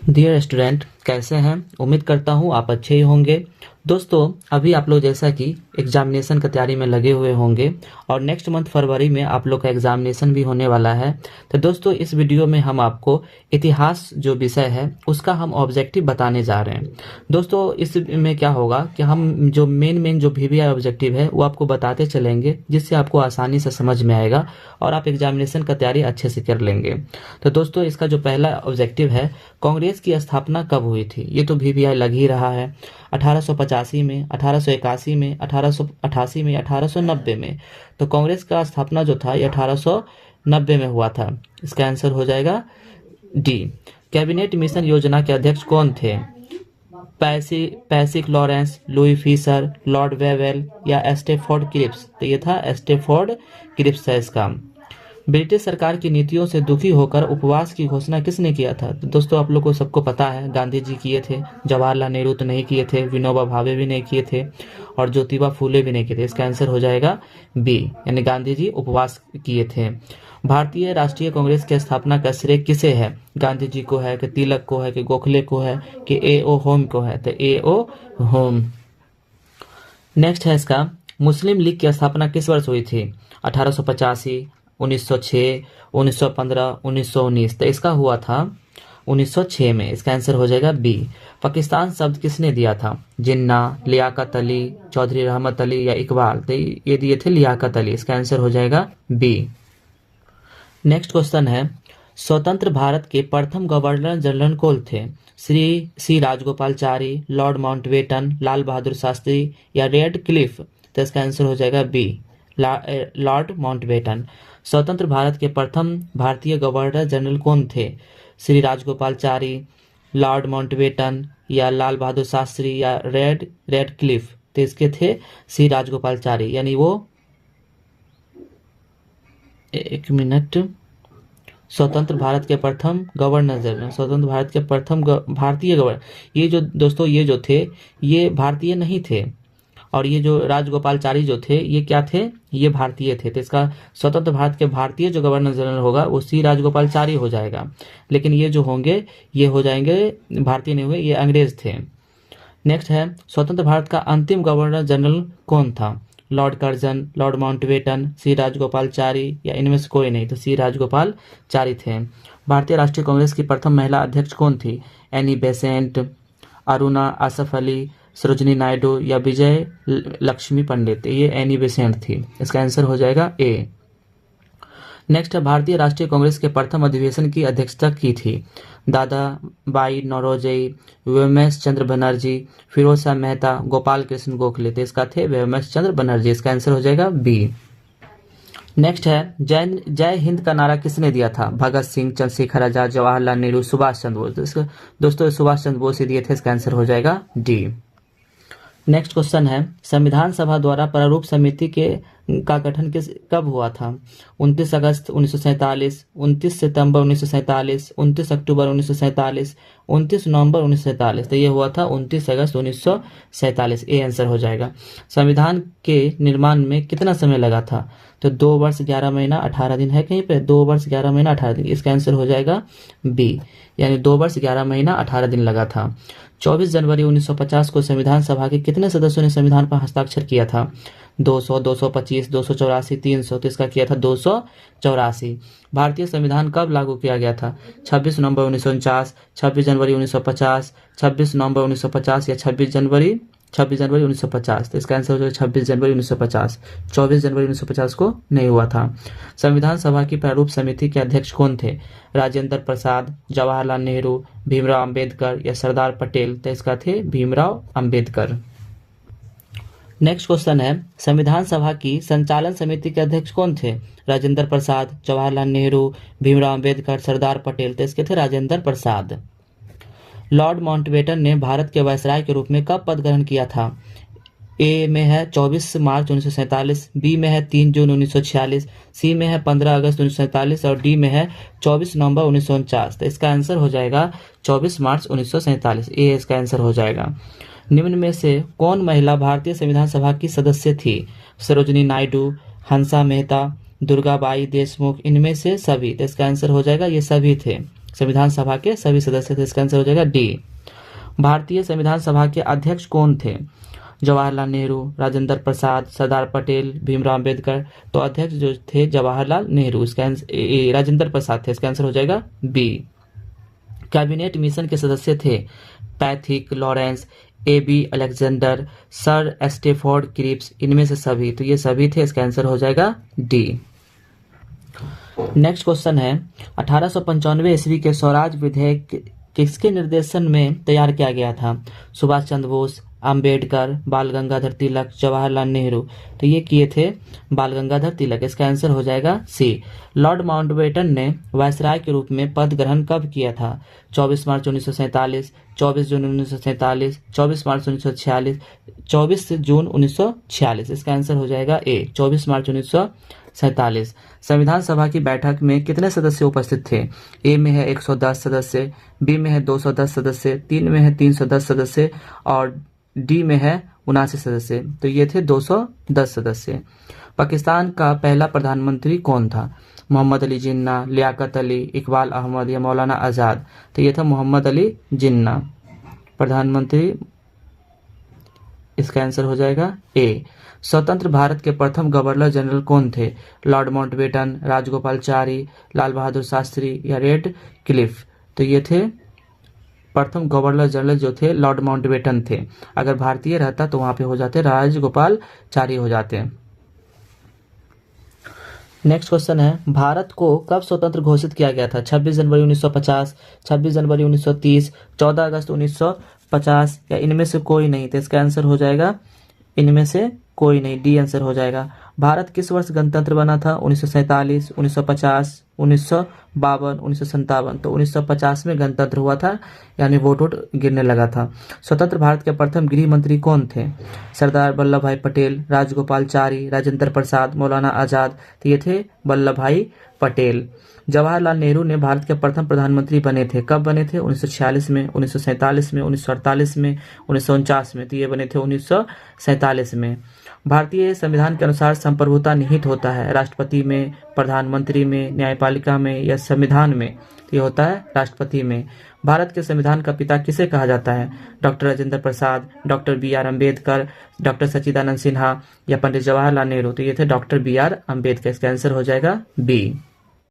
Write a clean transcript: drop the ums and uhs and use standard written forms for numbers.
Dear student, कैसे हैं? उम्मीद करता हूँ आप अच्छे ही होंगे। दोस्तों, अभी आप लोग जैसा कि एग्जामिनेशन की तैयारी में लगे हुए होंगे और नेक्स्ट मंथ फरवरी में आप लोग का एग्जामिनेशन भी होने वाला है। तो दोस्तों, इस वीडियो में हम आपको इतिहास जो विषय है उसका हम ऑब्जेक्टिव बताने जा रहे हैं। दोस्तों, इसमें क्या होगा कि हम जो मेन जो VVI ऑब्जेक्टिव है वो आपको बताते चलेंगे, जिससे आपको आसानी से समझ में आएगा और आप एग्जामिनेशन का तैयारी अच्छे से कर लेंगे। तो दोस्तों, इसका जो पहला ऑब्जेक्टिव है, कांग्रेस की स्थापना कब हुई थी? ये तो VVI लग ही रहा है। 1885 में, 1881 में, 1888 में, 1890 में। तो कांग्रेस का स्थापना जो था ये 1890 में हुआ था। इसका आंसर हो जाएगा डी। कैबिनेट मिशन योजना के अध्यक्ष कौन थे? Pethick Lawrence, Louis Fischer, Lord Wavell या स्टेफोर्ड क्रिप्स? तो ये था स्टेफोर्ड क्रिप्स है इसका। ब्रिटिश सरकार की नीतियों से दुखी होकर उपवास की घोषणा किसने किया था? तो दोस्तों, आप लोग को सबको पता है, गांधी जी किए थे। जवाहरलाल नेहरू तो नहीं किए थे, विनोबा भावे भी नहीं किए थे और ज्योतिबा फूले भी नहीं किए थे। इसका आंसर हो जाएगा बी, यानी गांधी जी उपवास किए थे। भारतीय राष्ट्रीय कांग्रेस की स्थापना का श्रेय किसे है? गांधी जी को है कि तिलक को है कि गोखले को है कि A.O. होम को है? तो A.O. होम। नेक्स्ट है इसका, मुस्लिम लीग की स्थापना किस वर्ष हुई थी? 1885, 1906, 1915, 1919। तो इसका हुआ था 1906 में। इसका आंसर हो जाएगा बी। पाकिस्तान शब्द किसने दिया था? जिन्ना, लियाकत अली, चौधरी रहमत अली या इकबाल? तो ये दिए थे लियाकत अली। इसका आंसर हो जाएगा बी। नेक्स्ट क्वेश्चन है, स्वतंत्र भारत के प्रथम गवर्नर जनरल कौन थे? श्री सी राजगोपालचारी, लॉर्ड माउंटबेटन, लाल बहादुर शास्त्री या रेड क्लिफ? तो इसका आंसर हो जाएगा बी, लॉर्ड माउंटबेटन। स्वतंत्र भारत के प्रथम भारतीय गवर्नर जनरल कौन थे? श्री राजगोपालचारी, लॉर्ड माउंटबेटन या लाल बहादुर शास्त्री या रेड क्लिफ? तो इसके थे श्री राजगोपालचारी, यानी वो एक मिनट, स्वतंत्र भारत के प्रथम गवर्नर जनरल, स्वतंत्र भारत के प्रथम भारतीय गवर्नर। ये जो दोस्तों, ये जो थे ये भारतीय नहीं थे और ये जो राजगोपालचारी जो थे ये क्या थे? ये भारतीय थे। तो इसका स्वतंत्र भारत के भारतीय जो गवर्नर जनरल होगा वो सी राजगोपालचारी हो जाएगा, लेकिन ये जो होंगे ये हो जाएंगे भारतीय नहीं हुए, ये अंग्रेज थे। नेक्स्ट है, स्वतंत्र भारत का अंतिम गवर्नर जनरल कौन था? लॉर्ड कर्जन, लॉर्ड माउंटबेटन, सी राजगोपालचारी या इनमें से कोई नहीं? तो सी राजगोपालचारी थे। भारतीय राष्ट्रीय कांग्रेस की प्रथम महिला अध्यक्ष कौन थी? एनी बेसेंट, अरुणा आसफ अली, सरोजिनी नायडू या विजय लक्ष्मी पंडित? ये एनी बेसेंट थी। इसका आंसर हो जाएगा ए। नेक्स्ट है, भारतीय राष्ट्रीय कांग्रेस के प्रथम अधिवेशन की अध्यक्षता की थी? दादा बाई नौरोजी, व्योमेश चंद्र बनर्जी, फिरोज शाह मेहता, गोपाल कृष्ण गोखले? तो इसका थे व्योमेश चंद्र बनर्जी। इसका आंसर हो जाएगा बी। नेक्स्ट है, जय हिंद का नारा किसने दिया था? भगत सिंह, चंद्रशेखर आजाद, जवाहरलाल नेहरू, सुभाष चंद्र बोस? दोस्तों, सुभाष चंद्र बोस ही दिए थे। इसका आंसर हो जाएगा डी। नेक्स्ट क्वेश्चन है, संविधान सभा द्वारा प्रारूप समिति का गठन कब हुआ था? 29 अगस्त 1947, 29 सितंबर 1947, 29 अक्टूबर 1947, 29 नवंबर 1947? तो ये हुआ था 29 अगस्त 1947। ए आंसर हो जाएगा। संविधान के निर्माण में कितना समय लगा था? तो 2 वर्ष 11 महीना 18 दिन है कहीं पे, 2 वर्ष 11 महीना 18 दिन। इसका आंसर हो जाएगा बी, यानी 2 वर्ष 11 महीना 18 दिन लगा था। 24 जनवरी 1950 को संविधान सभा के कितने सदस्यों ने संविधान पर हस्ताक्षर किया था? 200, 225, 284, 300? तो इसका किया था 284। भारतीय संविधान कब लागू किया गया था? 26 नवंबर 1949, 26 जनवरी 1950, 26 नवंबर 1950 या 26 जनवरी 1950? तो इसका आंसर हो जाएगा 26 जनवरी 1950। 24 जनवरी 1950 को नहीं हुआ था। संविधान सभा की प्रारूप समिति के अध्यक्ष कौन थे? राजेंद्र प्रसाद, जवाहरलाल नेहरू, भीमराव अंबेडकर या सरदार पटेल? तो इसका थे भीमराव अंबेडकर। नेक्स्ट क्वेश्चन है, संविधान सभा की संचालन समिति के अध्यक्ष कौन थे? राजेंद्र प्रसाद, जवाहरलाल नेहरू, भीमराव अंबेडकर, सरदार पटेल? तो इसके थे राजेंद्र प्रसाद। लॉर्ड माउंटबेटन ने भारत के वायसराय के रूप में कब पद ग्रहण किया था? ए में है 24 मार्च 1947, बी में है 3 जून 1946, सी में है 15 अगस्त 1947 और डी में है 24 नवंबर 1949? तो इसका आंसर हो जाएगा 24 मार्च 1947। ए इसका आंसर हो जाएगा। निम्न में से कौन महिला भारतीय संविधान सभा की सदस्य थी? सरोजिनी नायडू, हंसा मेहता, दुर्गाबाई देशमुख? इनमें से सभी? तो इसका आंसर हो जाएगा ये सभी थे। संविधान सभा के सभी सदस्य थे, इसका आंसर हो जाएगा डी। भारतीय संविधान सभा के अध्यक्ष कौन थे? जवाहरलाल नेहरू, राजेंद्र प्रसाद, सरदार पटेल, भीमराव अम्बेडकर। तो अध्यक्ष जो थे जवाहरलाल नेहरू, इसका आंसर राजेंद्र प्रसाद थे, इसका आंसर हो जाएगा बी। कैबिनेट मिशन के सदस्य थे Pethick, Lawrence, A B. Alexander, sir Stafford Cripps, इनमें से सभी। तो ये सभी थे, इसका आंसर हो जाएगा डी। नेक्स्ट क्वेश्चन है 1895 ईस्वी के स्वराज विधेयक किसके निर्देशन में तैयार किया गया था? सुभाष चंद्र बोस, अंबेडकर, बाल गंगाधर तिलक, जवाहरलाल नेहरू। तो ये किए थे बाल गंगाधर तिलक, इसका आंसर हो जाएगा सी। लॉर्ड माउंटबेटन ने वायसराय के रूप में पद ग्रहण कब किया था? 24 मार्च 1947, 24 जून 1947, 24 मार्च 1946, 24 जून 1946। इसका आंसर हो जाएगा ए, 24 मार्च 1947। संविधान सभा की बैठक में कितने सदस्य उपस्थित थे? ए में है 110 सदस्य, बी में है 210 सदस्य, 3 में है 310 सदस्य और डी में है 79 सदस्य। तो ये थे 210 सदस्य। पाकिस्तान का पहला प्रधानमंत्री कौन था? मोहम्मद अली जिन्ना, लियाकत अली, इकबाल अहमद या मौलाना आज़ाद। तो ये था मोहम्मद अली जिन्ना प्रधानमंत्री, इसका आंसर हो जाएगा ए। स्वतंत्र भारत के प्रथम गवर्नर जनरल कौन थे? लॉर्ड माउंटबेटन, राजगोपालचारी, लाल बहादुर शास्त्री या रेड क्लिफ। तो ये थे प्रथम गवर्नर जनरल जो थे लॉर्ड माउंटबेटन थे। अगर भारतीय रहता तो वहां पे हो जाते राजगोपालचारी हो जाते। नेक्स्ट क्वेश्चन है भारत को कब स्वतंत्र घोषित किया गया था? 26 जनवरी 1950, 26 जनवरी 1930, 14 अगस्त 1950 या इनमें से कोई नहीं। तो इसका आंसर हो जाएगा इनमें से कोई नहीं, डी आंसर हो जाएगा। भारत किस वर्ष गणतंत्र बना था? 1947, 1950, 1952, 1957। तो 1950 में गणतंत्र हुआ था, यानी वोट गिरने लगा था। स्वतंत्र भारत के प्रथम गृह मंत्री कौन थे? सरदार वल्लभ भाई पटेल, राजगोपालचारी, राजेंद्र प्रसाद, मौलाना आजाद। तो ये थे वल्लभ भाई पटेल। जवाहरलाल नेहरू ने भारत के प्रथम प्रधानमंत्री बने थे, कब बने थे? 1946 में, 1947 में, 1948 में, 1949 में। तो ये बने थे 1947 में। भारतीय संविधान के अनुसार संप्रभुता निहित होता है राष्ट्रपति में, प्रधानमंत्री में, न्यायपालिका में या संविधान में। ये होता है राष्ट्रपति में। भारत के संविधान का पिता किसे कहा जाता है? Doctor Rajendra Prasad, doctor B.R. Ambedkar, doctor सच्चिदानंद सिन्हा या पंडित जवाहरलाल नेहरू। तो ये थे डॉक्टर B.R. अम्बेडकर, इसका आंसर हो जाएगा बी।